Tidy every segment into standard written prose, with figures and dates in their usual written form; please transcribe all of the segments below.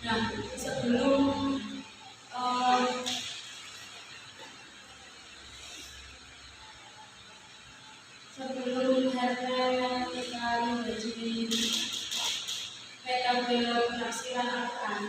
Nah, sebelum eh, hermeneutika menjadi metode penafsiran Al-Quran,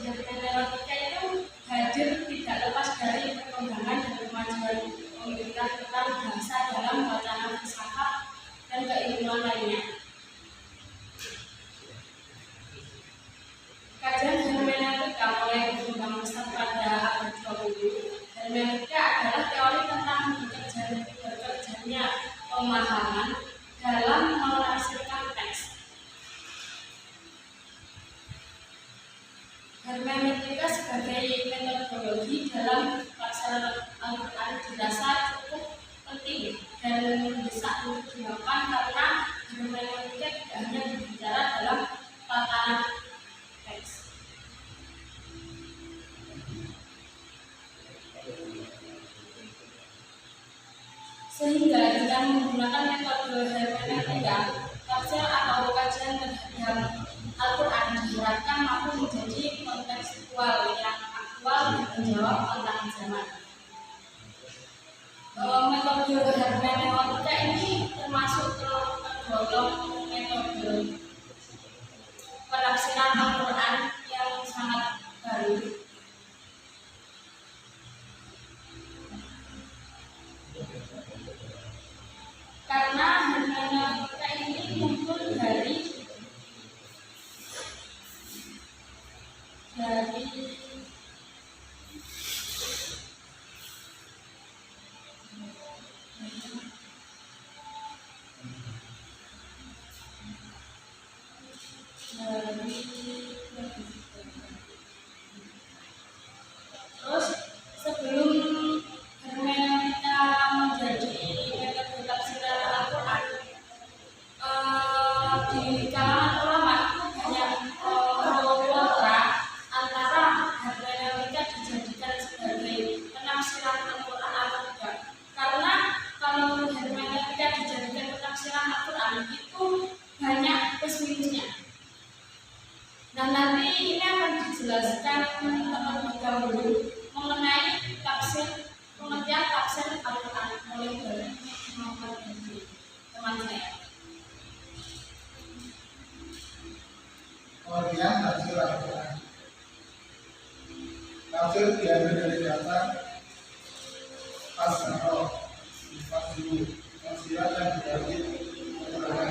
hermeneutika itu hadir tidak lepas dari perkembangan dan kemajuan pemikiran tentang bahasa dalam wacana filsafat dan keilmuan lainnya. Kajian hermeneutika mulai berkembang pesat pada abad 20. Hermeneutika adalah teori tentang bekerjanya pemahaman dalam menafsirkan teks. Hermeneutika sebagai metodologi dalam pelaksanaan Al-Quran dirasa cukup penting dan mendesak untuk dilakukan karena hermeneutika tidak hanya berbicara dalam tatanan teks. Sehingga dengan menggunakan metode hermeneutika, tafsir atau kajian terhadap Al-Quran diharapkan mampu menjadi kontekstual yang aktual dan menjawab tantangan zaman. Metode hermeneutika ini termasuk tergolong metode penafsiran Al-Quran yang sangat baru. Karena hermeneutika ini muncul dari terus sebelum hermeneutika menjadi metode tafsiran Al-Quran, di kalangan ulama itu banyak kontra antara hermeneutika dijadikan sebagai penafsiran Al-Quran atau tidak. Karena kalau hermeneutika dijadikan penafsiran Al-Quran itu banyak plus minusnya. Nah, nanti ini akan dijelaskan terlebih dahulu mengenai pengertian tafsir Al-Quran oleh teman saya. Pengertian tafsir Al-Quran. Tafsir diambil dari kata as-sahroh, fasiru, tafsiran dan berarti keterangan.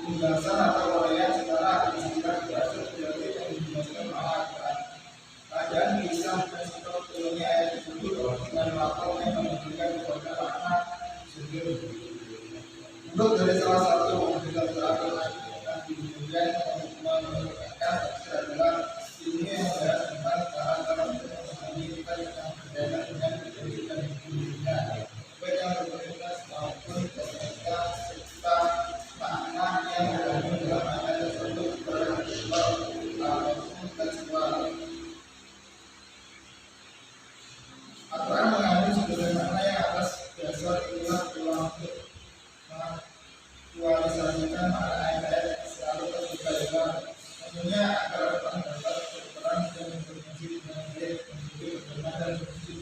Penjelasan atau uraian secara istilah berarti yang menjelaskan makna Al-Quran. Kajian kisah dan setelah turunnya ayat tersebut dengan lapor yang memberikan kepada makna sendiri. Menurut dari salah satu penjelasan Al-Quran yang kemudian menunjukkan tafsir adalah ilmu yang membahas tentang cara-cara untuk memahami kita yang berbeda dengan pendidikan dunia, baik yang berkualitas maupun kualitas serta makna yang terkandung dalam ayat tersebut secara visual ataupun tekstual. Al-Quran mengandung sebagai makna yang atas dasar istilah untuk mengaktualisasikan makna ayat-ayat selalu terbuka. Tentunya agar Al-Quran dapat berperan dan berfungsi dengan baik menjadi pedoman dan fungsi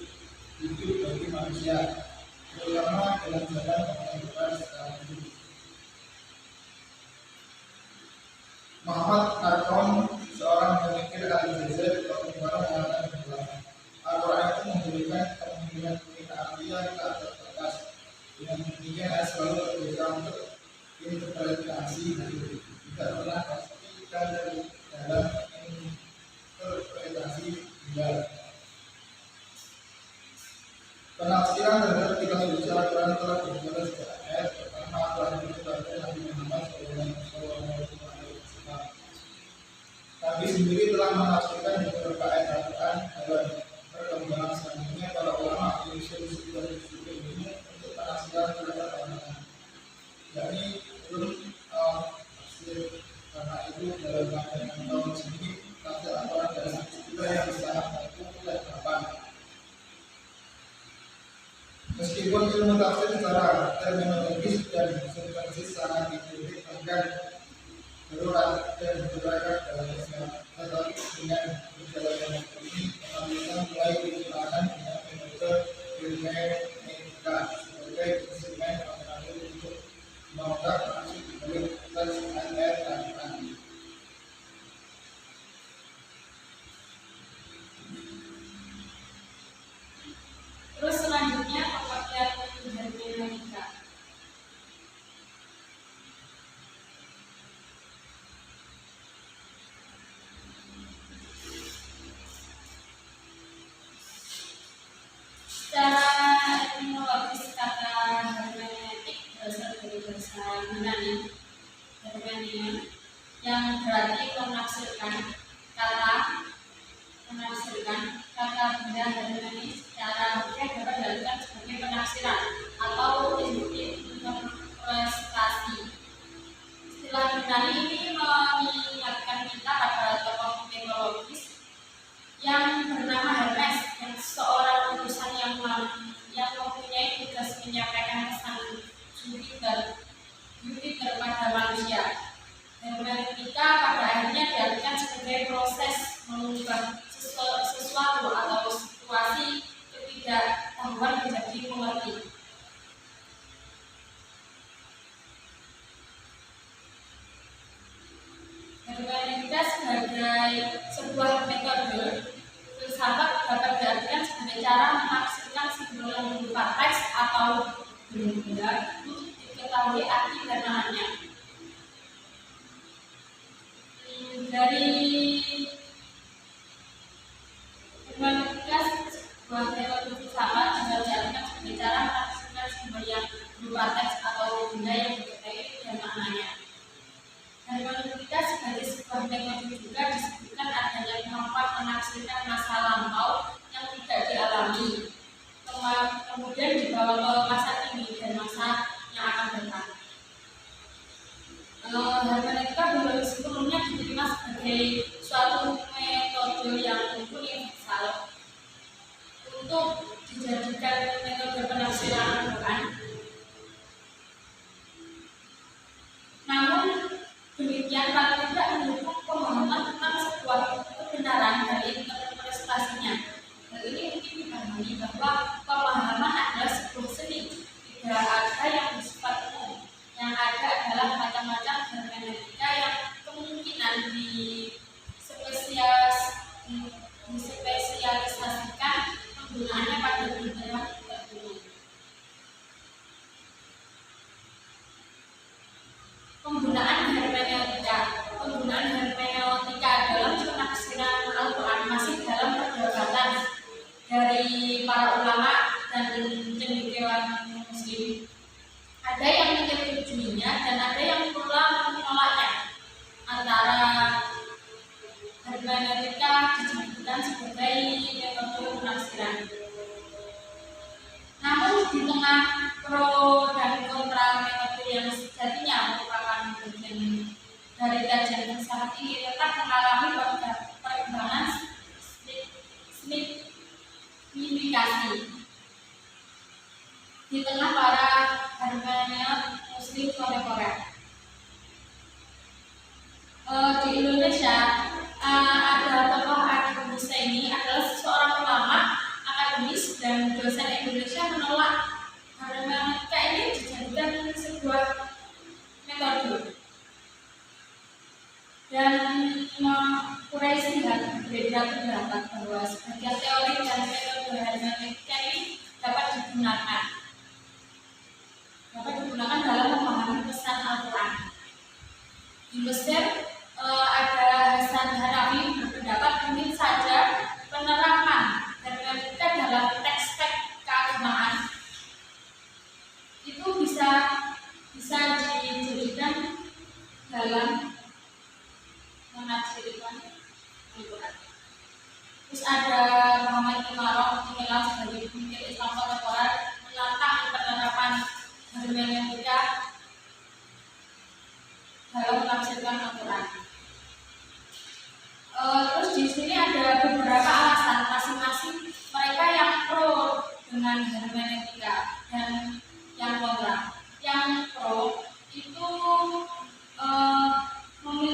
hidup bagi manusia, terutama dalam jalan penghidupan secara hidup. Muhammad Arkom, seorang pemikir Al-Jazair, mengatakan bahwa Al-Quran itu memberikan kemungkinan keartian ke atas kertas. Dengan demikian ayat selalu berusaha untuk interpretasi hidup, tidak pernah pastikan dari dalam interpretasi tinggal. Penafsiran terhadap tiga suci Al-Quran telah berjalan sejak ayat pertama telah ditetapkan Nabi Muhammad SAW. Nabi sendiri telah menafsirkan beberapa ayat Al-Quran dalam perkembangan selanjutnya para ulama menyusun dari sudut ilmu untuk penafsiran terhadap Al-Quran, yakni belum tafsir. Karena itu dalam pandangan kaum muslimin tafsir Al-Quran adalah istilah yang sangat baku dan gampang. Meskipun ilmu tafsir secara terminologis dan substansi sangat diteliti panjang, darurat dan masyarakat dalam Islam. Tetapi dengan berjalannya waktu ini, pengambilan mulai digunakan dengan metode ilmu etika sebagai instrumen alternatif untuk mengungkap maksud dibalik teks ayat Al-Quran. Terus selanjutnya pengertian hermeneutika. Secara etimologis kata hermeneutik berasal dari bahasa Yunani hermeneia yang berarti menafsirkan kata benda hermeneutik secara harfiah dapat diartikan sebagai penafsiran atau interpretasi. Istilah Yunani ini mengingatkan kita pada tokoh mitologis yang bernama Hermes, yang seorang utusan yang mempunyai tugas menyampaikan pesan Jupiter pada manusia. Hermeneutika pada akhirnya diartikan sebagai proses mengubah sesuatu atau situasi ketidaktahuan menjadi mengerti. Hermeneutika sebagai sebuah metode filsafat dapat diartikan sebagai cara menafsirkan simbol yang berupa teks atau benda untuk diketahui arti dan maknanya. Dari hermeneutika sebuah metode filsafat juga diartikan sebagai cara menafsirkan simbol yang berupa teks atau benda yang diketahui dan maknanya. Hermeneutika sebagai sebuah metode juga disebutkan adanya kemampuan menafsirkan masa lampau yang tidak dialami, kemudian dibawa ke masa kini dan masa yang akan datang. Hermeneutika belum sepenuhnya diterima sebagai suatu metode yang universal untuk dijadikan metode penafsiran Al-Quran. Namun demikian paling tidak mendukung pemahaman tentang sebuah kebenaran dari interpretasinya. Hal ini mungkin dipahami bahwa pemahaman adalah sebuah seni, tidak ada yang bersifat umum. Yang ada adalah macam-macam hermeneutika yang kemungkinan dispesialisasikan penggunaannya pada bidang tertentu. Penggunaan hermeneutika dalam penafsiran Al-Quran masih dalam perdebatan dari para ulama dan cendekiawan Muslim. Ada yang menyetujuinya dan ada yang pula menolaknya. Antara hermeneutika disebutkan sebagai metode penafsiran. Namun di tengah pro dan kontra metode yang sejatinya merupakan bagian dari kajian filsafat ini tetap mengalami perkembangan signifikasi di tengah para hermeneut Muslim kontemporer. Di Indonesia ada tokoh Adi Husaini adalah seorang ulama, akademis dan dosen Indonesia menolak hermeneutika ini dijadikan sebuah metode dan mengurai berbeda pendapat bahwa sebagian teori dan metode hermeneutika ini dapat digunakan dalam memahami pesan Al-Quran. Di Mesir ada Hasan Hanafi berpendapat mungkin saja penerapan hermeneutika dalam teks-teks keagamaan itu bisa dijadikan dalam menafsirkan Al-Quran. Terus ada Muhammad Imarov dikenal sebagai pemikir Islam kontemporer menantang penerapan hermeneutika dalam menafsirkan Al-Quran. Terus di sini ada beberapa alasan masing-masing mereka yang pro dengan hermeneutika dan yang kontra. Yang pro itu memilih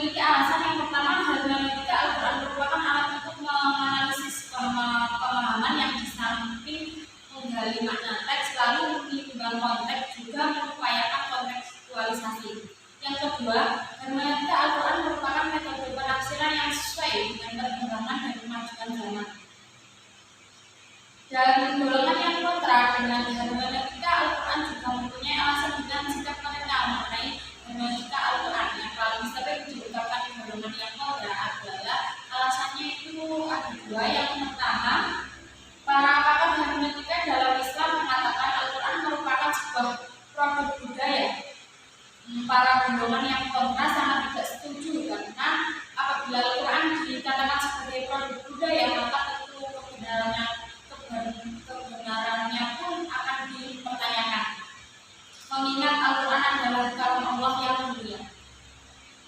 Dan golongan yang kontra dengan hermeneutika Al-Quran juga mempunyai alasan dengan sikap mereka mengenai hermeneutika Al-Quran. Yang paling sering diungkapkan di golongan yang kontra adalah alasannya itu ada dua. Yang pertama, para pakar hermeneutika dalam Islam mengatakan Al-Quran merupakan sebuah produk budaya. Para golongan yang kontra sangat tidak setuju karena apabila Al-Quran dikatakan sebagai produk budaya, maka tentu kebenarannya pun akan dipertanyakan. Mengingat Al-Quran adalah kalam Allah yang mulia.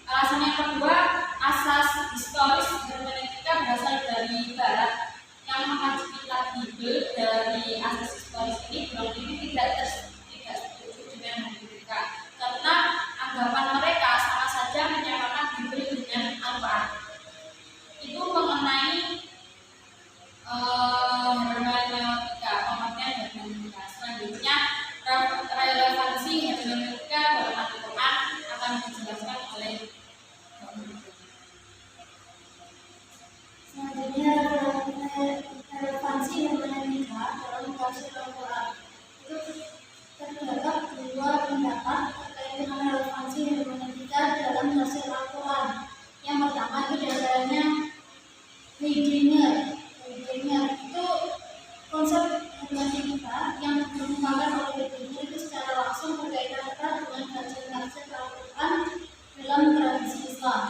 Alasan yang kedua, asas historis hermeneutika berasal dari Barat yang mengkaji kitab Bible. Dari asas historis ini, golongan ini tidak setuju dengan hermeneutika karena anggapan mereka sama saja menyamakan Bible dengan Al-Quran. Itu mengenai hermeneutika, pengertian hermeneutika. Selanjutnya, relevansi hermeneutika dalam Al-Quran akan dijelaskan oleh selanjutnya. Relevansi hermeneutika dalam tafsir Al-Quran itu terdapat dua pendapat terkait dengan relevansi hermeneutika dalam tafsir Al-Quran. Yang pertama itu diantaranya Heidegger itu konsep hermeneutika yang dikembangkan oleh Heidegger itu secara langsung berkaitan erat dengan kajian tafsir Al-Quran dalam tradisi Islam.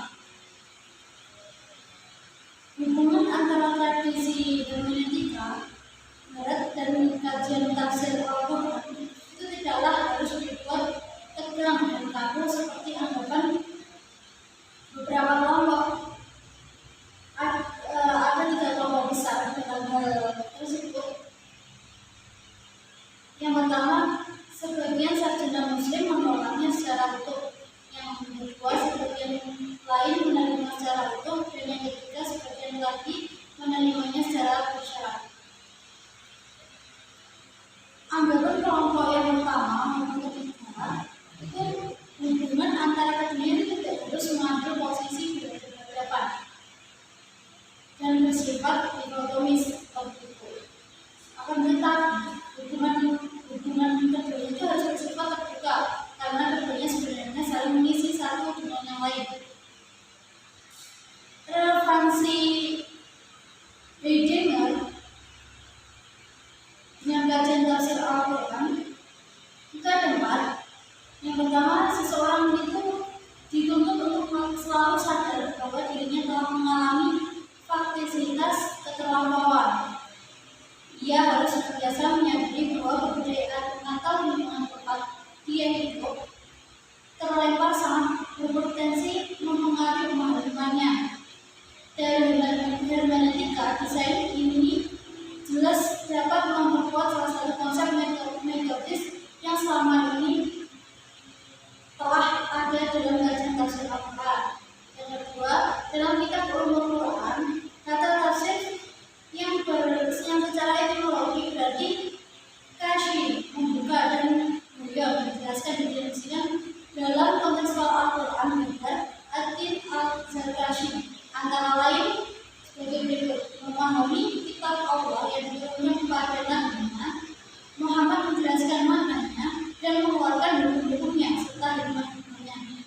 Hubungan antara tradisi hermeneutika Barat dan kajian tafsir Al-Quran itu tidaklah harus dibuat tegang dan kaku seperti anggapan beberapa kelompok. Ada tiga kelompok besar dalam hal tersebut. Yang pertama, sebagian sarjana Muslim menolaknya secara utuh. Yang kedua, sebagian lain menerima secara utuh, dan yang ketiga, sebagian lagi menerimanya secara bersyarat. Anggapan kelompok yang pertama maupun ketiga itu hubungan antara keduanya itu tidak harus mengambil posisi berhadapan dan bersifat dikotomis seperti itu. Akan tetapi hubungan keduanya itu harus bersifat terbuka karena keduanya sebenarnya saling mengisi satu dengan yang lain. Relevansi Heidegger dengan kajian tafsir Al-Quran itu ada empat. Yang pertama, seseorang itu dituntut untuk selalu sadar bahwa dirinya telah mengalami faktisitas keterlampauan. Ia harus senantiasa menyadari bahwa kebudayaan atau lingkungan tempat dia hidup terlempar sangat berpotensi mempengaruhi pemahamannya. Dari hermeneutika, desain ini jelas dapat memperkuat salah satu konsep metodis yang selama ini telah ada dalam kajian tafsir Al-Quran. Yang kedua, dalam kitab Ulumul Quran, kata tafsir yang secara etimologi berarti kashi, membuka, dan beliau menjelaskan didefinisikan dalam kontekstual Al-Quran dengan Atin al-Zarkashi antara lain sebagai berikut: memahami kitab Allah yang diturunkan kepada Nabi Muhammad, menjelaskan maknanya dan mengeluarkan hukum-hukumnya serta hikmah-hikmahnya.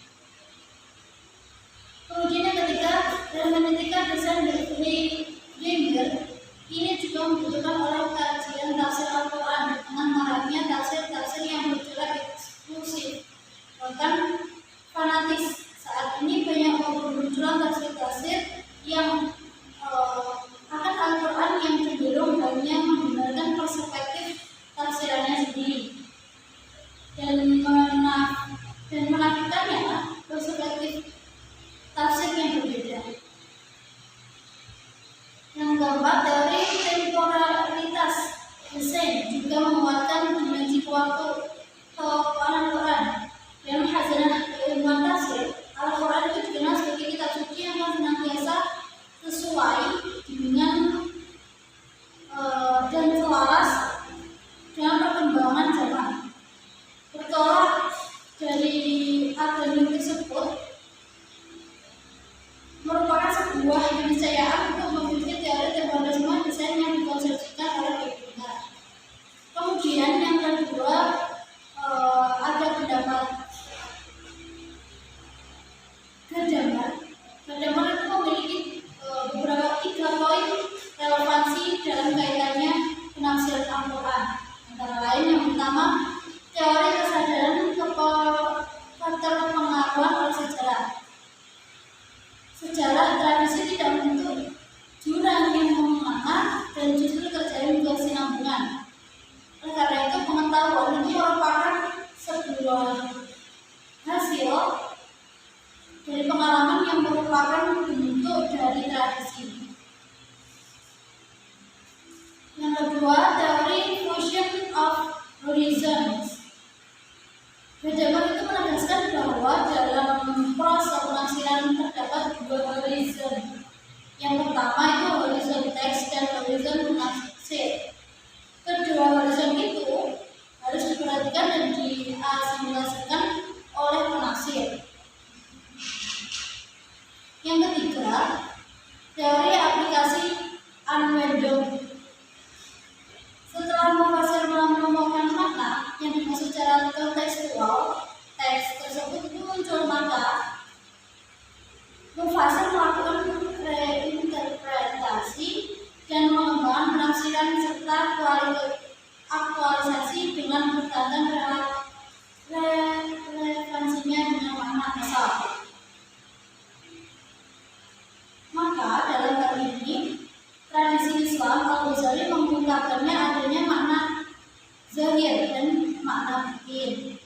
Kemudian yang ketiga, hermeneutika desain dari Heidegger ini juga membutuhkan oleh kajian tafsir Al-Quran dengan maraknya tafsir-tafsir yang bergerak eksklusif bahkan fanatis. Saat ini banyak bermunculan tafsir-tafsir yang akan Al-Quran yang cenderung hanya menggunakan perspektif tafsirannya sendiri dan menafikannya perspektif tafsir yang berbeda. Yang keempat, teori temporalitas desain juga menguatkan dimensi waktu tawanan Quran. Dalam hazanah keilmuan tafsir, Al-Quran itu dikenal sebagai kitab suci yang senantiasa sesuai dengan dan selaras dengan perkembangan zaman. Bertolak dari agama tersebut merupakan sebuah keniscayaan untuk memiliki teori temporalisme desain yang dikonsepsikan oleh Heidegger. Sejarah tradisi tidak membentuk jurang yang menganga dan justru terjadi kesinambungan. Oleh karena itu, pengetahuan ini merupakan sebuah hasil dari pengalaman yang merupakan bentuk dari tradisi. Yang kedua, teori fusion of horizons. Bedaman itu menegaskan bahwa dalam proses penafsiran terdapat dua horizon. Yang pertama itu horizon teks dan horizon penafsir. Kedua horizon itu harus diperhatikan dan diasimilasikan oleh penafsir. Yang ketiga, teori aplikasi Anwendung. Setelah mufasir menemukan makna yang dimaksud secara kontekstual, teks tersebut muncul, maka mufasir melakukan reinterpretasi dan mengembangkan penafsiran serta aktualisasi dengan pertanda relevansinya dengan makna asal. Maka dalam hal ini, tradisi Islam Al-Ghazali mengungkapkannya adanya makna zahir dan makna batin.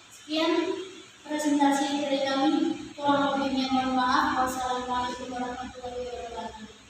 Sekian presentasi dari kami. Kurang lebihnya mohon maaf. Wassalamualaikum warahmatullahi wabarakatuh.